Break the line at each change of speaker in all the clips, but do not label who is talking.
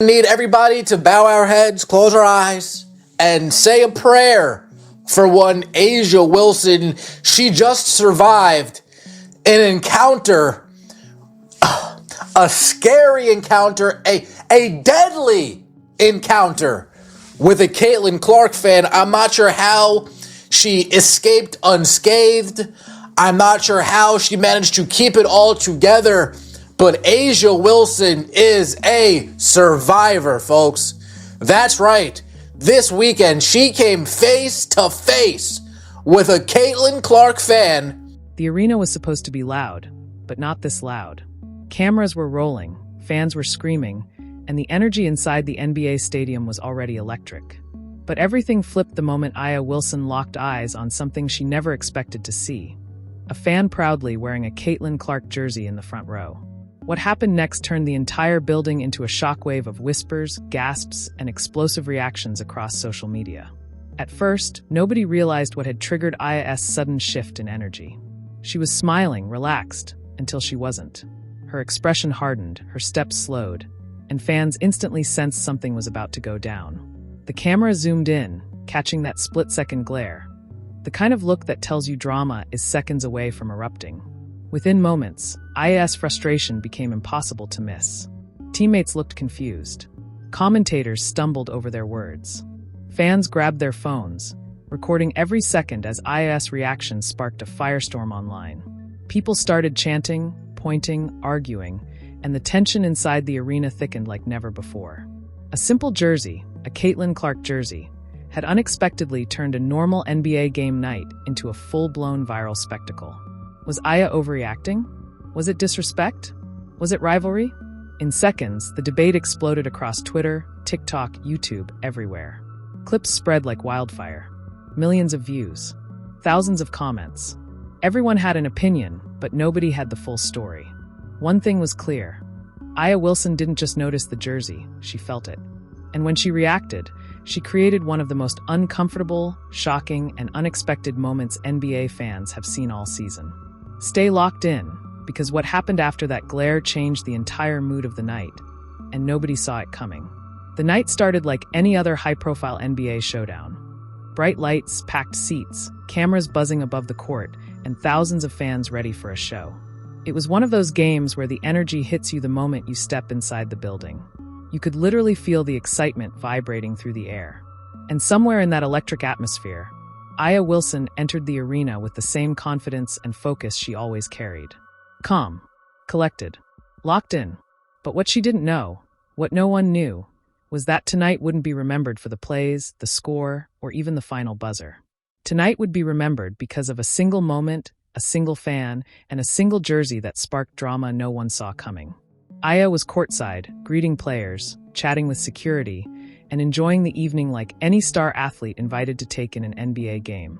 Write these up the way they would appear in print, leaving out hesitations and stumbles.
Need everybody to bow our heads, close our eyes, and say a prayer for one A'ja Wilson. She just survived an encounter, a scary encounter, a deadly encounter with a Caitlin Clark fan. I'm not sure how she escaped unscathed. I'm not sure how she managed to keep it all together. But A'ja Wilson is a survivor, folks. That's right. This weekend, she came face to face with a Caitlin Clark fan.
The arena was supposed to be loud, but not this loud. Cameras were rolling, fans were screaming, and the energy inside the NBA stadium was already electric. But everything flipped the moment A'ja Wilson locked eyes on something she never expected to see. A fan proudly wearing a Caitlin Clark jersey in the front row. What happened next turned the entire building into a shockwave of whispers, gasps, and explosive reactions across social media. At first, nobody realized what had triggered A'ja's sudden shift in energy. She was smiling, relaxed, until she wasn't. Her expression hardened, her steps slowed, and fans instantly sensed something was about to go down. The camera zoomed in, catching that split-second glare. The kind of look that tells you drama is seconds away from erupting. Within moments, A'ja's frustration became impossible to miss. Teammates looked confused. Commentators stumbled over their words. Fans grabbed their phones, recording every second as A'ja's reaction sparked a firestorm online. People started chanting, pointing, arguing, and the tension inside the arena thickened like never before. A simple jersey, a Caitlin Clark jersey, had unexpectedly turned a normal NBA game night into a full-blown viral spectacle. Was A'ja overreacting? Was it disrespect? Was it rivalry? In seconds, the debate exploded across Twitter, TikTok, YouTube, everywhere. Clips spread like wildfire. Millions of views. Thousands of comments. Everyone had an opinion, but nobody had the full story. One thing was clear. A'ja Wilson didn't just notice the jersey, she felt it. And when she reacted, she created one of the most uncomfortable, shocking, and unexpected moments NBA fans have seen all season. Stay locked in, because what happened after that glare changed the entire mood of the night, and nobody saw it coming. The night started like any other high-profile NBA showdown. Bright lights, packed seats, cameras buzzing above the court, and thousands of fans ready for a show. It was one of those games where the energy hits you the moment you step inside the building. You could literally feel the excitement vibrating through the air. And somewhere in that electric atmosphere, A'ja Wilson entered the arena with the same confidence and focus she always carried. Calm, collected, locked in. But what she didn't know, what no one knew, was that tonight wouldn't be remembered for the plays, the score, or even the final buzzer. Tonight would be remembered because of a single moment, a single fan, and a single jersey that sparked drama no one saw coming. A'ja was courtside, greeting players, chatting with security, and enjoying the evening like any star athlete invited to take in an NBA game.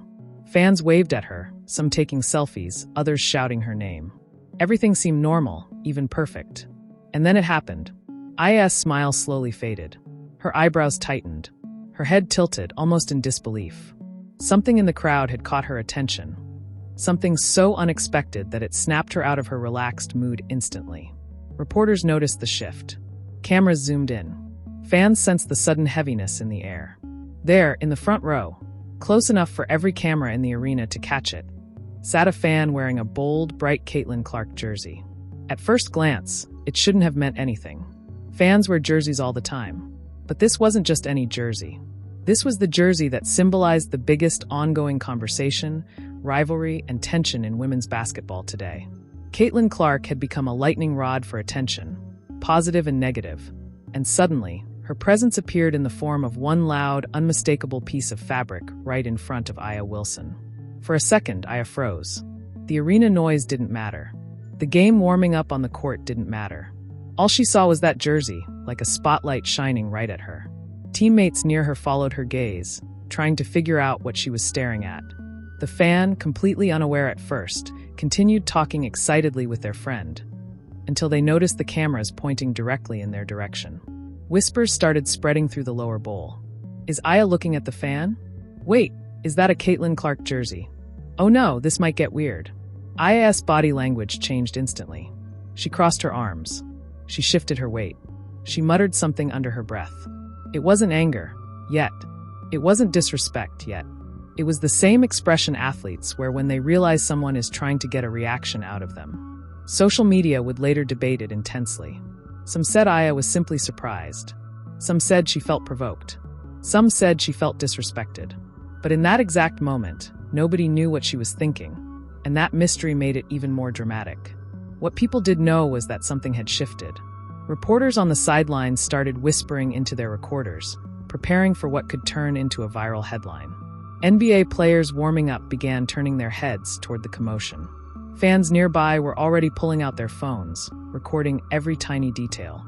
Fans waved at her, some taking selfies, others shouting her name. Everything seemed normal, even perfect. And then it happened. A'ja's smile slowly faded. Her eyebrows tightened. Her head tilted, almost in disbelief. Something in the crowd had caught her attention. Something so unexpected that it snapped her out of her relaxed mood instantly. Reporters noticed the shift. Cameras zoomed in. Fans sensed the sudden heaviness in the air. There, in the front row, close enough for every camera in the arena to catch it, sat a fan wearing a bold, bright Caitlin Clark jersey. At first glance, it shouldn't have meant anything. Fans wear jerseys all the time. But this wasn't just any jersey. This was the jersey that symbolized the biggest ongoing conversation, rivalry, and tension in women's basketball today. Caitlin Clark had become a lightning rod for attention, positive and negative, and suddenly, her presence appeared in the form of one loud, unmistakable piece of fabric right in front of A'ja Wilson. For a second, A'ja froze. The arena noise didn't matter. The game warming up on the court didn't matter. All she saw was that jersey, like a spotlight shining right at her. Teammates near her followed her gaze, trying to figure out what she was staring at. The fan, completely unaware at first, continued talking excitedly with their friend, until they noticed the cameras pointing directly in their direction. Whispers started spreading through the lower bowl. Is A'ja looking at the fan? Wait, is that a Caitlin Clark jersey? Oh no, this might get weird. A'ja's body language changed instantly. She crossed her arms. She shifted her weight. She muttered something under her breath. It wasn't anger, yet. It wasn't disrespect, yet. It was the same expression athletes wear when they realize someone is trying to get a reaction out of them. Social media would later debate it intensely. Some said Aya was simply surprised. Some said she felt provoked. Some said she felt disrespected. But in that exact moment, nobody knew what she was thinking, and that mystery made it even more dramatic. What people did know was that something had shifted. Reporters on the sidelines started whispering into their recorders, preparing for what could turn into a viral headline. NBA players warming up began turning their heads toward the commotion. Fans nearby were already pulling out their phones, recording every tiny detail.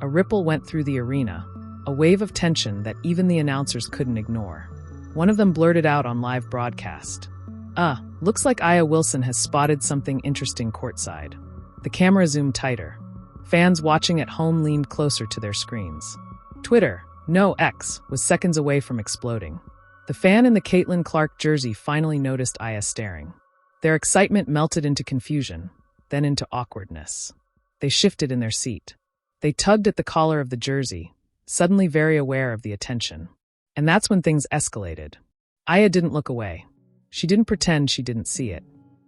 A ripple went through the arena, a wave of tension that even the announcers couldn't ignore. One of them blurted out on live broadcast, looks like Aya Wilson has spotted something interesting courtside." The camera zoomed tighter. Fans watching at home leaned closer to their screens. Twitter, no X, was seconds away from exploding. The fan in the Caitlin Clark jersey finally noticed Aya staring. Their excitement melted into confusion, then into awkwardness. They shifted in their seat. They tugged at the collar of the jersey, suddenly very aware of the attention. And that's when things escalated. Aya didn't look away. She didn't pretend she didn't see it.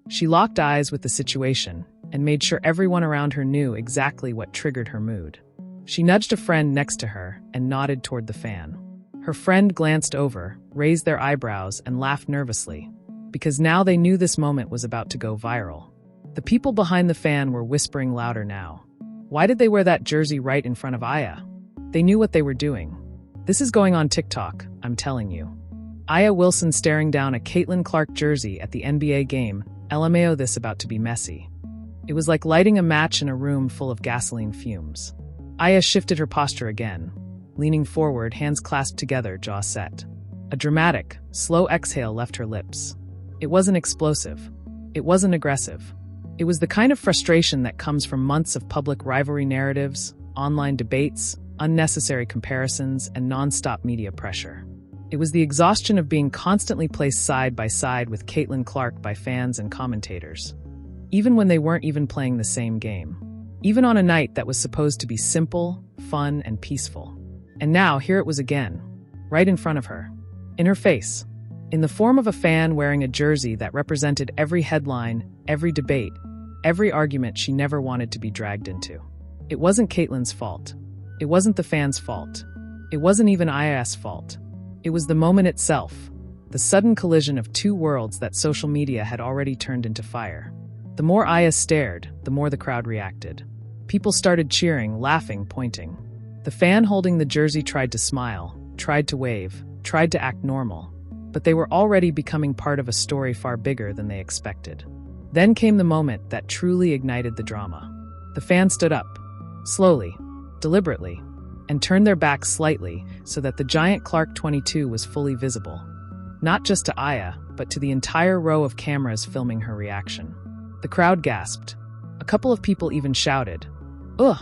She locked eyes with the situation and made sure everyone around her knew exactly what triggered her mood. She nudged a friend next to her and nodded toward the fan. Her friend glanced over, raised their eyebrows, and laughed nervously, because now they knew this moment was about to go viral. The people behind the fan were whispering louder now. Why did they wear that jersey right in front of Aya? They knew what they were doing. This is going on TikTok, I'm telling you. Aya Wilson staring down a Caitlin Clark jersey at the NBA game. LMAO, this about to be messy. It was like lighting a match in a room full of gasoline fumes. Aya shifted her posture again, leaning forward, hands clasped together, jaw set. A dramatic, slow exhale left her lips. It wasn't explosive. It wasn't aggressive. It was the kind of frustration that comes from months of public rivalry narratives, online debates, unnecessary comparisons, and non-stop media pressure. It was the exhaustion of being constantly placed side by side with Caitlin Clark by fans and commentators, even when they weren't even playing the same game. Even on a night that was supposed to be simple, fun, and peaceful. And now, here it was again, right in front of her, in her face, in the form of a fan wearing a jersey that represented every headline, every debate, every argument she never wanted to be dragged into. It wasn't Caitlin's fault. It wasn't the fans' fault. It wasn't even Aya's fault. It was the moment itself, the sudden collision of two worlds that social media had already turned into fire. The more Aya stared, the more the crowd reacted. People started cheering, laughing, pointing. The fan holding the jersey tried to smile, tried to wave, tried to act normal, but they were already becoming part of a story far bigger than they expected. Then came the moment that truly ignited the drama. The fan stood up, slowly, deliberately, and turned their backs slightly so that the giant Clark 22 was fully visible. Not just to Aya, but to the entire row of cameras filming her reaction. The crowd gasped. A couple of people even shouted, "Ugh!"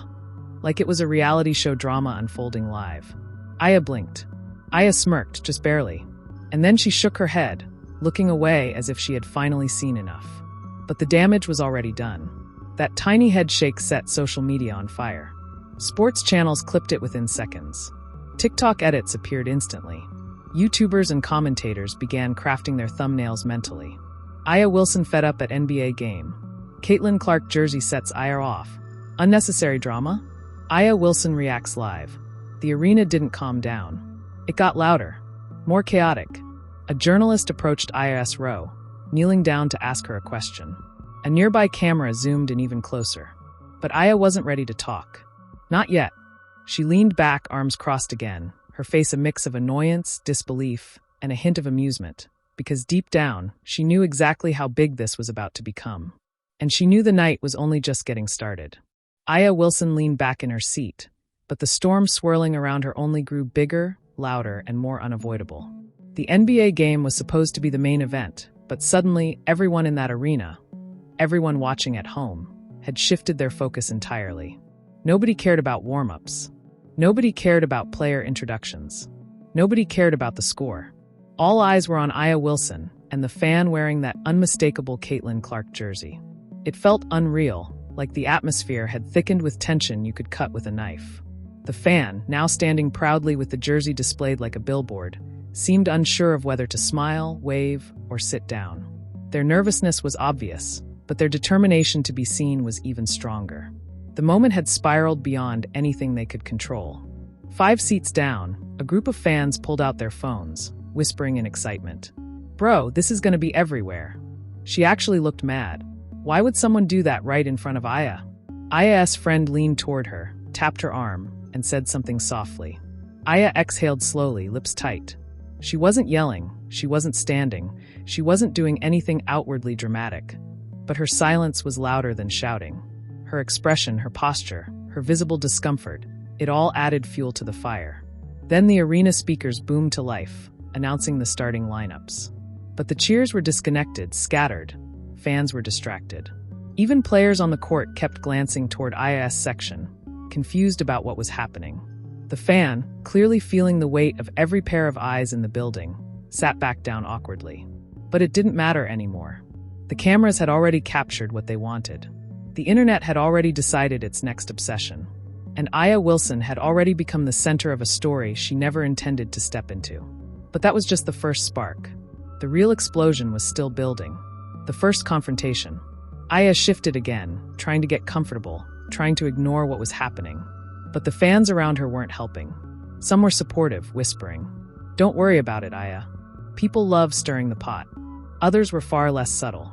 like it was a reality show drama unfolding live. Aya blinked. Aya smirked, just barely. And then she shook her head, looking away as if she had finally seen enough. But the damage was already done. That tiny head shake set social media on fire. Sports channels clipped it within seconds. TikTok edits appeared instantly. YouTubers and commentators began crafting their thumbnails mentally. Aya Wilson fed up at NBA game. Caitlin Clark jersey sets Aya off. Unnecessary drama? Aya Wilson reacts live. The arena didn't calm down. It got louder, more chaotic. A journalist approached Aya's row, kneeling down to ask her a question. A nearby camera zoomed in even closer. But Aya wasn't ready to talk. Not yet. She leaned back, arms crossed again, her face a mix of annoyance, disbelief, and a hint of amusement, because deep down, she knew exactly how big this was about to become. And she knew the night was only just getting started. Aya Wilson leaned back in her seat, but the storm swirling around her only grew bigger, louder, and more unavoidable. The NBA game was supposed to be the main event, but suddenly, everyone in that arena, everyone watching at home, had shifted their focus entirely. Nobody cared about warm-ups. Nobody cared about player introductions. Nobody cared about the score. All eyes were on Aya Wilson and the fan wearing that unmistakable Caitlin Clark jersey. It felt unreal, like the atmosphere had thickened with tension you could cut with a knife. The fan, now standing proudly with the jersey displayed like a billboard, seemed unsure of whether to smile, wave, or sit down. Their nervousness was obvious, but their determination to be seen was even stronger. The moment had spiraled beyond anything they could control. 5 seats down, a group of fans pulled out their phones, whispering in excitement. "Bro, this is gonna be everywhere." She actually looked mad. Why would someone do that right in front of Aya? Aya's friend leaned toward her, tapped her arm, and said something softly. Aya exhaled slowly, lips tight. She wasn't yelling, she wasn't standing, she wasn't doing anything outwardly dramatic. But her silence was louder than shouting. Her expression, her posture, her visible discomfort, it all added fuel to the fire. Then the arena speakers boomed to life, announcing the starting lineups. But the cheers were disconnected, scattered. Fans were distracted. Even players on the court kept glancing toward Aya's section, confused about what was happening. The fan, clearly feeling the weight of every pair of eyes in the building, sat back down awkwardly. But it didn't matter anymore. The cameras had already captured what they wanted. The internet had already decided its next obsession. And Aya Wilson had already become the center of a story she never intended to step into. But that was just the first spark. The real explosion was still building. The first confrontation. Aya shifted again, trying to get comfortable, trying to ignore what was happening. But the fans around her weren't helping. Some were supportive, whispering, "Don't worry about it, Aya. People love stirring the pot." Others were far less subtle.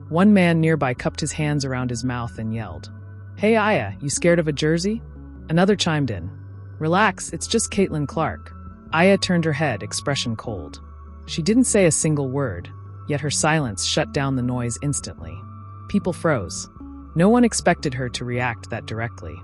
One man nearby cupped his hands around his mouth and yelled, "Hey Aya, you scared of a jersey?" Another chimed in, "Relax, it's just Caitlin Clark." Aya turned her head, expression cold. She didn't say a single word, yet her silence shut down the noise instantly. People froze. No one expected her to react that directly.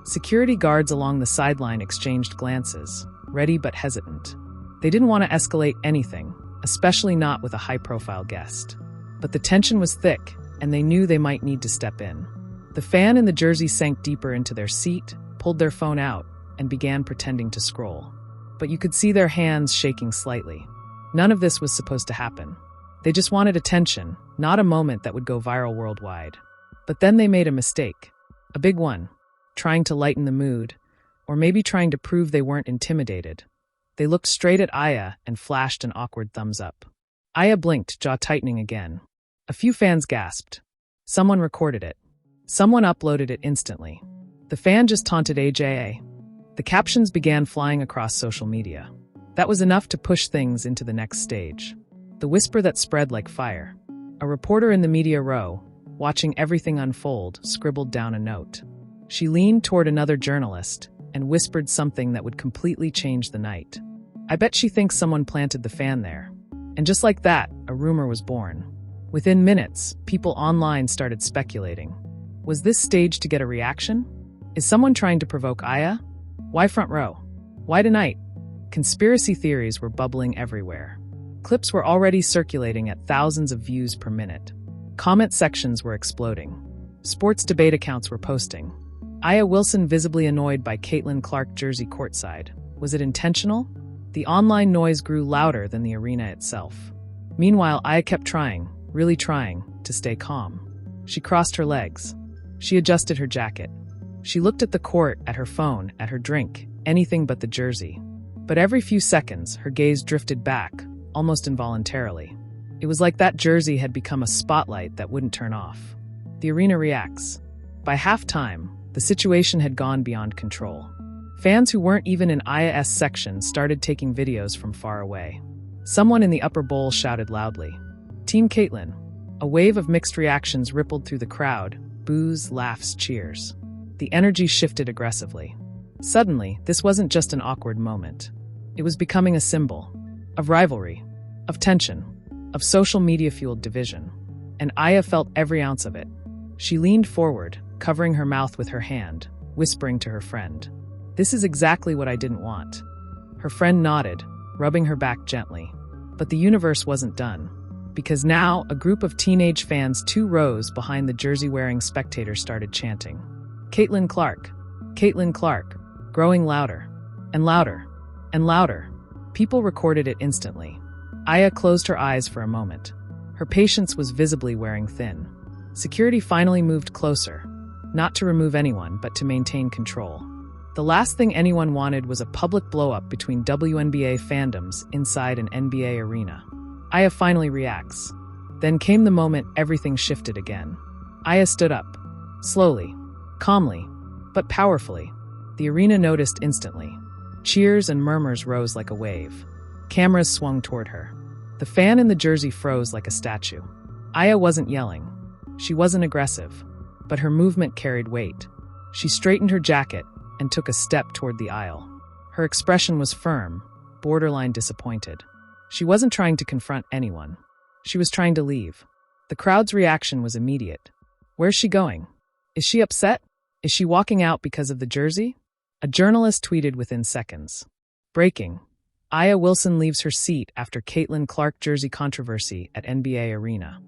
Security guards along the sideline exchanged glances, ready but hesitant. They didn't want to escalate anything, especially not with a high-profile guest. But the tension was thick, and they knew they might need to step in. The fan in the jersey sank deeper into their seat, pulled their phone out, and began pretending to scroll. But you could see their hands shaking slightly. None of this was supposed to happen. They just wanted attention, not a moment that would go viral worldwide. But then they made a mistake. A big one. Trying to lighten the mood, or maybe trying to prove they weren't intimidated. They looked straight at Aya and flashed an awkward thumbs up. Aya blinked, jaw tightening again. A few fans gasped. Someone recorded it. Someone uploaded it instantly. The fan just taunted AJA. The captions began flying across social media. That was enough to push things into the next stage. The whisper that spread like fire. A reporter in the media row, watching everything unfold, scribbled down a note. She leaned toward another journalist and whispered something that would completely change the night. "I bet she thinks someone planted the fan there." And just like that, a rumor was born. Within minutes, people online started speculating. Was this staged to get a reaction? Is someone trying to provoke Aya? Why front row? Why tonight? Conspiracy theories were bubbling everywhere. Clips were already circulating at thousands of views per minute. Comment sections were exploding. Sports debate accounts were posting. Aya Wilson visibly annoyed by Caitlin Clark jersey courtside. Was it intentional? The online noise grew louder than the arena itself. Meanwhile, Aya kept trying, really trying, to stay calm. She crossed her legs. She adjusted her jacket. She looked at the court, at her phone, at her drink, anything but the jersey. But every few seconds, her gaze drifted back, almost involuntarily. It was like that jersey had become a spotlight that wouldn't turn off. The arena reacts. By halftime, the situation had gone beyond control. Fans who weren't even in Aya's section started taking videos from far away. Someone in the upper bowl shouted loudly, "Team Caitlin." A wave of mixed reactions rippled through the crowd, boos, laughs, cheers. The energy shifted aggressively. Suddenly, this wasn't just an awkward moment. It was becoming a symbol of rivalry, of tension, of social media-fueled division. And Aya felt every ounce of it. She leaned forward, covering her mouth with her hand, whispering to her friend, "This is exactly what I didn't want." Her friend nodded, rubbing her back gently. But the universe wasn't done. Because now, a group of teenage fans 2 rows behind the jersey-wearing spectators started chanting, "Caitlin Clark! Caitlin Clark!" growing louder, and louder, and louder. People recorded it instantly. Aya closed her eyes for a moment. Her patience was visibly wearing thin. Security finally moved closer, not to remove anyone, but to maintain control. The last thing anyone wanted was a public blow-up between WNBA fandoms inside an NBA arena. Aya finally reacts. Then came the moment everything shifted again. Aya stood up. Slowly, calmly, but powerfully. The arena noticed instantly. Cheers and murmurs rose like a wave. Cameras swung toward her. The fan in the jersey froze like a statue. Aya wasn't yelling. She wasn't aggressive, but her movement carried weight. She straightened her jacket and took a step toward the aisle. Her expression was firm, borderline disappointed. She wasn't trying to confront anyone. She was trying to leave. The crowd's reaction was immediate. Where's she going? Is she upset? Is she walking out because of the jersey? A journalist tweeted within seconds. Breaking. Aya Wilson leaves her seat after Caitlin Clark jersey controversy at NBA Arena.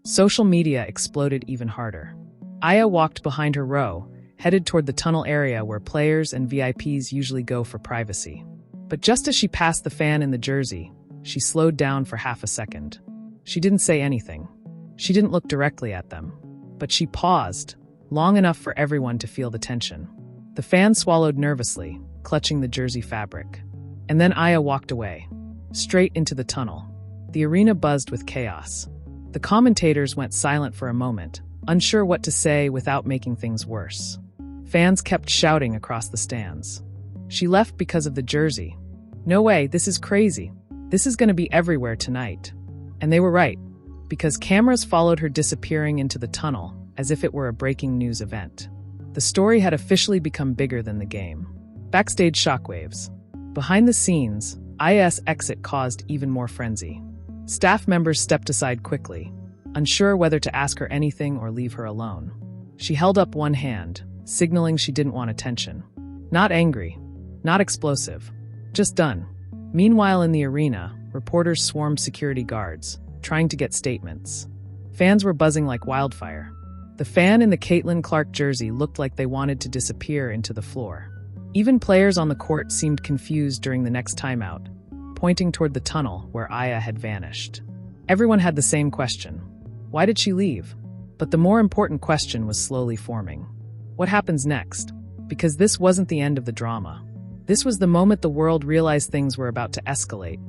Social media exploded even harder. Aya walked behind her row, headed toward the tunnel area where players and VIPs usually go for privacy. But just as she passed the fan in the jersey, she slowed down for half a second. She didn't say anything. She didn't look directly at them. But she paused, long enough for everyone to feel the tension. The fan swallowed nervously, clutching the jersey fabric. And then Aya walked away, straight into the tunnel. The arena buzzed with chaos. The commentators went silent for a moment, unsure what to say without making things worse. Fans kept shouting across the stands. She left because of the jersey. No way, this is crazy. This is going to be everywhere tonight. And they were right, because cameras followed her disappearing into the tunnel as if it were a breaking news event. The story had officially become bigger than the game. Backstage shockwaves. Behind the scenes, Aya's exit caused even more frenzy. Staff members stepped aside quickly, unsure whether to ask her anything or leave her alone. She held up one hand, signaling she didn't want attention. Not angry, not explosive, just done. Meanwhile in the arena, reporters swarmed security guards, trying to get statements. Fans were buzzing like wildfire. The fan in the Caitlin Clark jersey looked like they wanted to disappear into the floor. Even players on the court seemed confused during the next timeout, pointing toward the tunnel where Aya had vanished. Everyone had the same question. Why did she leave? But the more important question was slowly forming. What happens next? Because this wasn't the end of the drama. This was the moment the world realized things were about to escalate.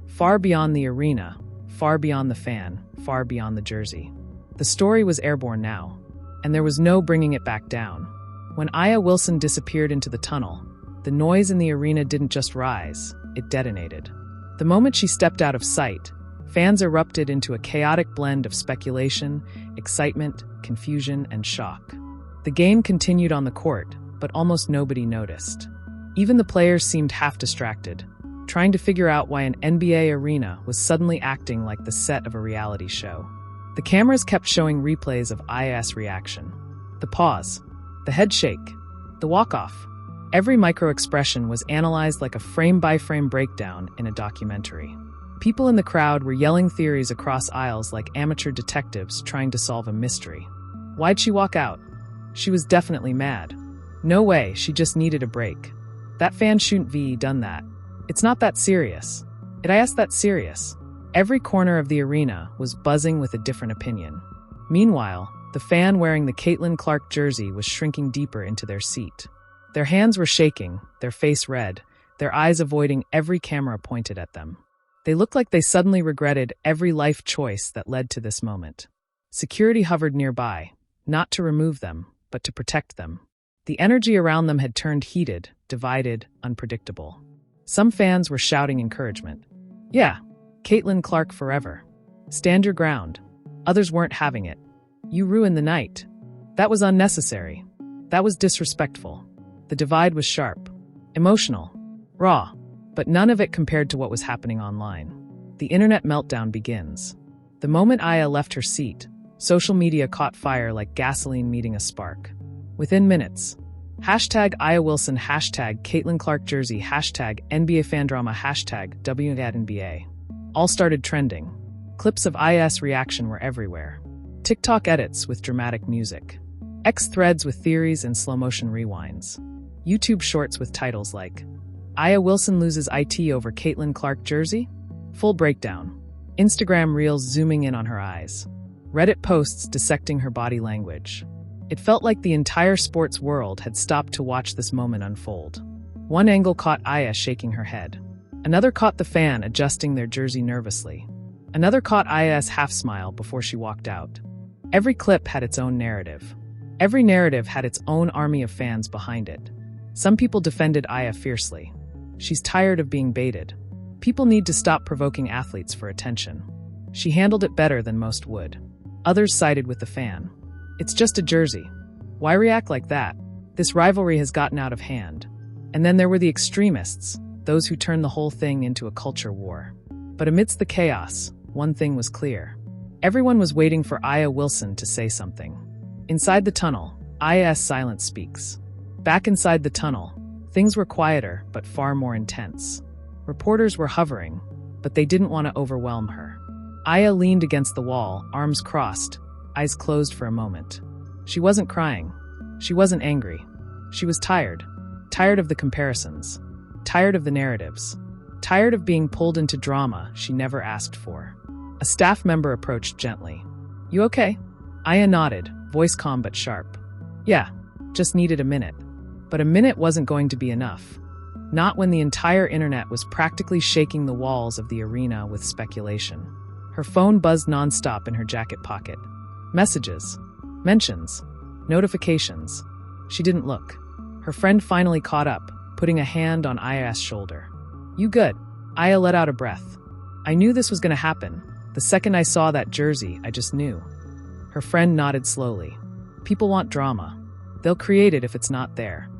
Far beyond the arena, far beyond the fan, far beyond the jersey. The story was airborne now, and there was no bringing it back down. When Aya Wilson disappeared into the tunnel, the noise in the arena didn't just rise, it detonated. The moment she stepped out of sight, fans erupted into a chaotic blend of speculation, excitement, confusion, and shock. The game continued on the court, but almost nobody noticed. Even the players seemed half distracted, trying to figure out why an NBA arena was suddenly acting like the set of a reality show. The cameras kept showing replays of Aya's reaction. The pause, the head shake, the walk-off. Every micro-expression was analyzed like a frame-by-frame breakdown in a documentary. People in the crowd were yelling theories across aisles like amateur detectives trying to solve a mystery. Why'd she walk out? She was definitely mad. No way, she just needed a break. That fan shouldn't have done that. It's not that serious. It is that serious. Every corner of the arena was buzzing with a different opinion. Meanwhile, the fan wearing the Caitlin Clark jersey was shrinking deeper into their seat. Their hands were shaking, their face red, their eyes avoiding every camera pointed at them. They looked like they suddenly regretted every life choice that led to this moment. Security hovered nearby, not to remove them, but to protect them. The energy around them had turned heated, divided, unpredictable. Some fans were shouting encouragement. Yeah, Caitlin Clark forever. Stand your ground. Others weren't having it. You ruined the night. That was unnecessary. That was disrespectful. The divide was sharp, emotional, raw, but none of it compared to what was happening online. The internet meltdown begins. The moment Aya left her seat, social media caught fire like gasoline meeting a spark. Within minutes, hashtag Aya Wilson, hashtag Caitlin Clark jersey, hashtag NBA fan drama, hashtag WNBA. All started trending. Clips of Aya's reaction were everywhere. TikTok edits with dramatic music. X threads with theories and slow-motion rewinds. YouTube shorts with titles like, Aya Wilson loses IT over Caitlin Clark jersey? Full breakdown. Instagram reels zooming in on her eyes. Reddit posts dissecting her body language. It felt like the entire sports world had stopped to watch this moment unfold. One angle caught Aya shaking her head. Another caught the fan adjusting their jersey nervously. Another caught Aya's half-smile before she walked out. Every clip had its own narrative. Every narrative had its own army of fans behind it. Some people defended Aya fiercely. She's tired of being baited. People need to stop provoking athletes for attention. She handled it better than most would. Others sided with the fan. It's just a jersey. Why react like that? This rivalry has gotten out of hand. And then there were the extremists, those who turned the whole thing into a culture war. But amidst the chaos, one thing was clear. Everyone was waiting for Aya Wilson to say something. Inside the tunnel, Aya's silence speaks. Back inside the tunnel, things were quieter but far more intense. Reporters were hovering, but they didn't want to overwhelm her. Aya leaned against the wall, arms crossed, eyes closed for a moment. She wasn't crying. She wasn't angry. She was tired. Tired of the comparisons. Tired of the narratives. Tired of being pulled into drama she never asked for. A staff member approached gently. "You okay?" Aya nodded, voice calm but sharp. "Yeah, just needed a minute." But a minute wasn't going to be enough. Not when the entire internet was practically shaking the walls of the arena with speculation. Her phone buzzed nonstop in her jacket pocket. Messages. Mentions. Notifications. She didn't look. Her friend finally caught up, putting a hand on Aya's shoulder. "You good?" Aya let out a breath. "I knew this was going to happen. The second I saw that jersey, I just knew." Her friend nodded slowly. "People want drama. They'll create it if it's not there."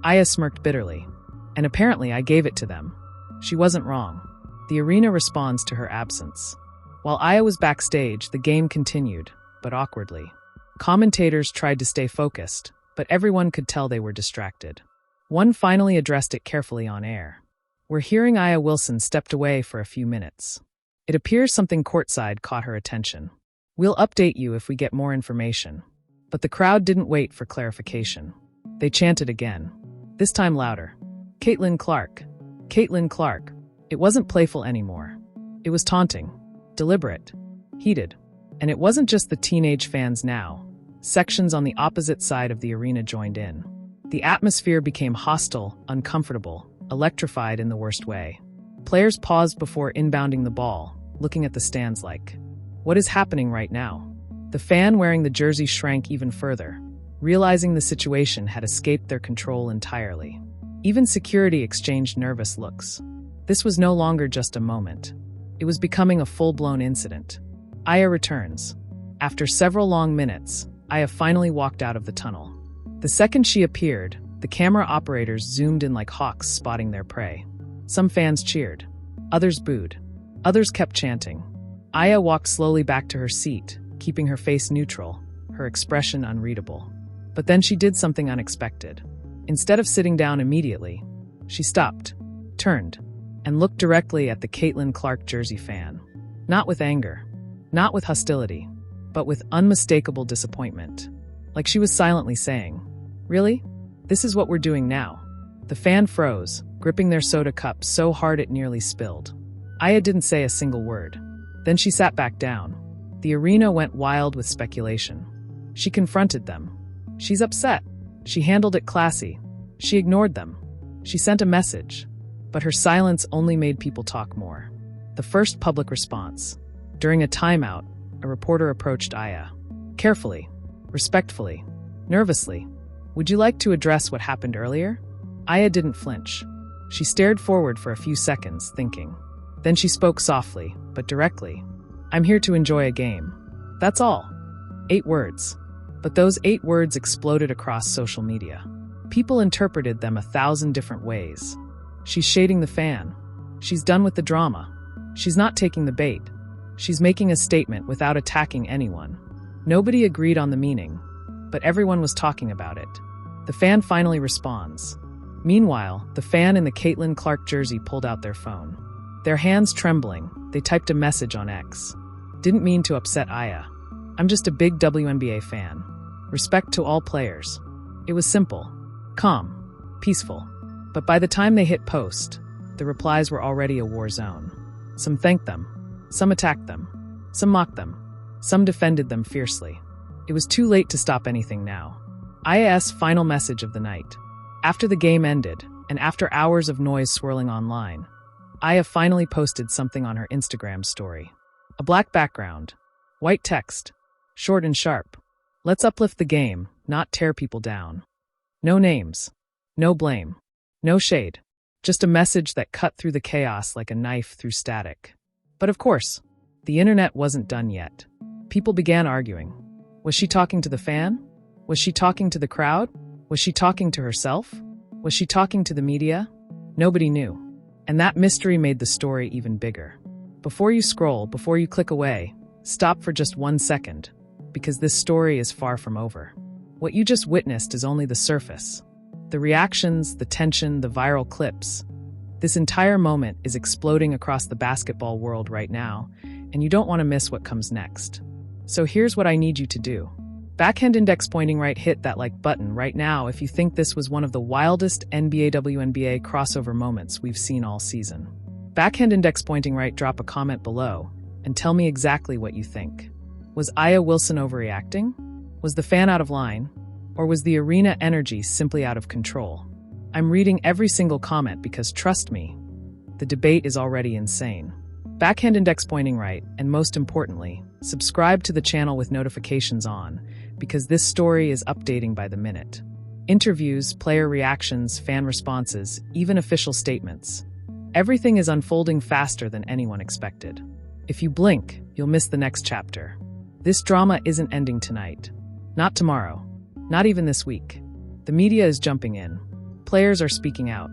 Aya smirked bitterly. "And apparently I gave it to them." She wasn't wrong. The arena responds to her absence. While Aya was backstage, the game continued, but awkwardly. Commentators tried to stay focused, but everyone could tell they were distracted. One finally addressed it carefully on air. "We're hearing Aya Wilson stepped away for a few minutes. It appears something courtside caught her attention. We'll update you if we get more information." But the crowd didn't wait for clarification. They chanted again, this time louder. "Caitlin Clark. Caitlin Clark." It wasn't playful anymore. It was taunting, deliberate, heated. And it wasn't just the teenage fans now. Sections on the opposite side of the arena joined in. The atmosphere became hostile, uncomfortable, electrified in the worst way. Players paused before inbounding the ball, looking at the stands like, what is happening right now? The fan wearing the jersey shrank even further, realizing the situation had escaped their control entirely. Even security exchanged nervous looks. This was no longer just a moment. It was becoming a full-blown incident. Aya returns. After several long minutes, Aya finally walked out of the tunnel. The second she appeared, the camera operators zoomed in like hawks spotting their prey. Some fans cheered. Others booed. Others kept chanting. Aya walked slowly back to her seat, keeping her face neutral, her expression unreadable. But then she did something unexpected. Instead of sitting down immediately, she stopped, turned, and looked directly at the Caitlin Clark jersey fan. Not with anger, not with hostility, but with unmistakable disappointment. Like she was silently saying, "Really? This is what we're doing now?" The fan froze, gripping their soda cup so hard it nearly spilled. Aya didn't say a single word. Then she sat back down. The arena went wild with speculation. She confronted them. She's upset. She handled it classy. She ignored them. She sent a message. But her silence only made people talk more. The first public response. During a timeout, a reporter approached Aya. Carefully, respectfully, nervously. "Would you like to address what happened earlier?" Aya didn't flinch. She stared forward for a few seconds, thinking. Then she spoke softly, but directly. "I'm here to enjoy a game. That's all." 8 words. But those 8 words exploded across social media. People interpreted them 1,000 different ways. She's shading the fan. She's done with the drama. She's not taking the bait. She's making a statement without attacking anyone. Nobody agreed on the meaning, but everyone was talking about it. The fan finally responds. Meanwhile, the fan in the Caitlin Clark jersey pulled out their phone. Their hands trembling, they typed a message on X. "Didn't mean to upset Aya. I'm just a big WNBA fan. Respect to all players." It was simple, calm, peaceful. But by the time they hit post, the replies were already a war zone. Some thanked them, some attacked them, some mocked them, some defended them fiercely. It was too late to stop anything now. IAS final message of the night. After the game ended, and after hours of noise swirling online, Aya finally posted something on her Instagram story. A black background, white text, short and sharp. Let's uplift the game, not tear people down. No names, no blame, no shade. Just a message that cut through the chaos like a knife through static. But of course, the internet wasn't done yet. People began arguing. Was she talking to the fan? Was she talking to the crowd? Was she talking to herself? Was she talking to the media? Nobody knew. And that mystery made the story even bigger. Before you scroll, before you click away, stop for just 1 second, because this story is far from over. What you just witnessed is only the surface. The reactions, the tension, the viral clips. This entire moment is exploding across the basketball world right now, and you don't want to miss what comes next. So here's what I need you to do. Backhand index pointing right, hit that like button right now if you think this was one of the wildest NBA WNBA crossover moments we've seen all season. Backhand index pointing right, drop a comment below and tell me exactly what you think. Was Aya Wilson overreacting? Was the fan out of line? Or was the arena energy simply out of control? I'm reading every single comment because trust me, the debate is already insane. Backhand index pointing right, and most importantly, subscribe to the channel with notifications on, because this story is updating by the minute. Interviews, player reactions, fan responses, even official statements. Everything is unfolding faster than anyone expected. If you blink, you'll miss the next chapter. This drama isn't ending tonight. Not tomorrow. Not even this week. The media is jumping in. Players are speaking out.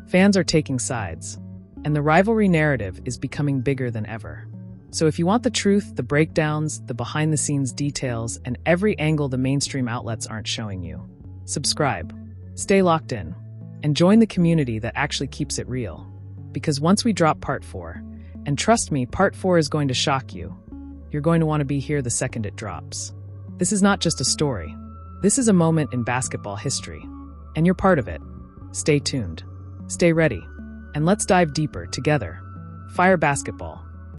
Fans are taking sides. And the rivalry narrative is becoming bigger than ever. So if you want the truth, the breakdowns, the behind-the-scenes details, and every angle the mainstream outlets aren't showing you, subscribe, stay locked in, and join the community that actually keeps it real. Because once we drop part 4, and trust me, part 4 is going to shock you, you're going to want to be here the second it drops. This is not just a story. This is a moment in basketball history, and you're part of it. Stay tuned, stay ready, and let's dive deeper together. Fire basketball.